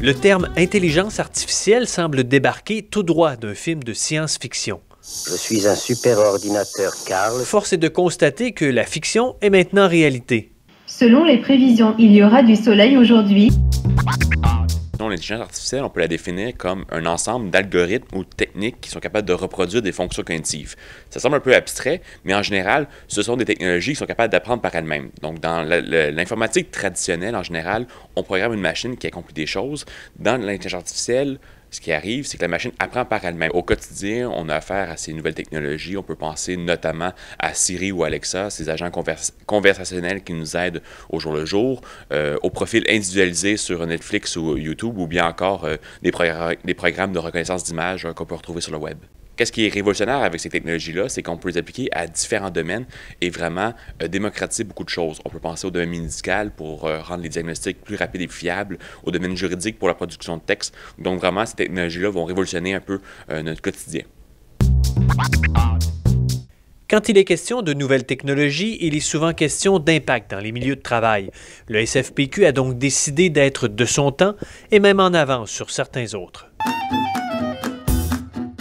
Le terme « intelligence artificielle » semble débarquer tout droit d'un film de science-fiction. Je suis un super ordinateur, Carl. Force est de constater que la fiction est maintenant réalité. Selon les prévisions, il y aura du soleil aujourd'hui. L'intelligence artificielle, on peut la définir comme un ensemble d'algorithmes ou de techniques qui sont capables de reproduire des fonctions cognitives. Ça semble un peu abstrait, mais en général, ce sont des technologies qui sont capables d'apprendre par elles-mêmes. Donc, dans l'informatique traditionnelle, en général, on programme une machine qui accomplit des choses. Dans l'intelligence artificielle, ce qui arrive, c'est que la machine apprend par elle-même. Au quotidien, on a affaire à ces nouvelles technologies. On peut penser notamment à Siri ou Alexa, ces agents conversationnels qui nous aident au jour le jour, au profil individualisé sur Netflix ou YouTube, ou bien encore des programmes de reconnaissance d'images qu'on peut retrouver sur le web. Qu'est-ce qui est révolutionnaire avec ces technologies-là, c'est qu'on peut les appliquer à différents domaines et vraiment démocratiser beaucoup de choses. On peut penser au domaine médical pour rendre les diagnostics plus rapides et plus fiables, au domaine juridique pour la production de textes. Donc vraiment, ces technologies-là vont révolutionner un peu notre quotidien. Quand il est question de nouvelles technologies, il est souvent question d'impact dans les milieux de travail. Le SFPQ a donc décidé d'être de son temps et même en avance sur certains autres.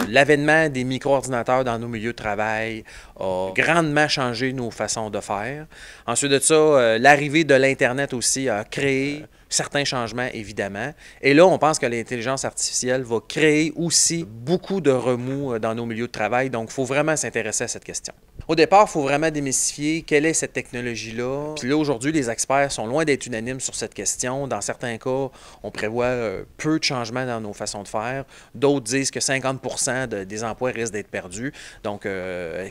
L'avènement des micro-ordinateurs dans nos milieux de travail a grandement changé nos façons de faire. Ensuite de ça, l'arrivée de l'Internet aussi a créé certains changements, évidemment. Et là, on pense que l'intelligence artificielle va créer aussi beaucoup de remous dans nos milieux de travail. Donc, il faut vraiment s'intéresser à cette question. Au départ, il faut vraiment démystifier quelle est cette technologie-là. Puis là, aujourd'hui, les experts sont loin d'être unanimes sur cette question. Dans certains cas, on prévoit peu de changements dans nos façons de faire. D'autres disent que 50% des emplois risquent d'être perdus. Donc,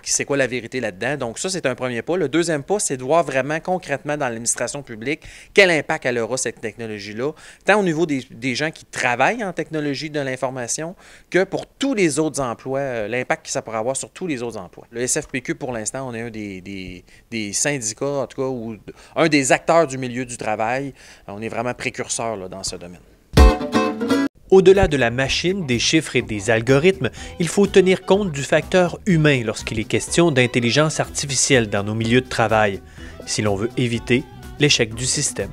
c'est quoi la vérité là-dedans? Donc, ça, c'est un premier pas. Le deuxième pas, c'est de voir vraiment concrètement dans l'administration publique quel impact elle aura, cette technologie-là, tant au niveau des gens qui travaillent en technologie de l'information que pour tous les autres emplois, l'impact que ça pourrait avoir sur tous les autres emplois. Le SFPQ, pour l'instant, on est un des syndicats, en tout cas, ou un des acteurs du milieu du travail. On est vraiment précurseur là, dans ce domaine. Au-delà de la machine, des chiffres et des algorithmes, il faut tenir compte du facteur humain lorsqu'il est question d'intelligence artificielle dans nos milieux de travail, si l'on veut éviter l'échec du système.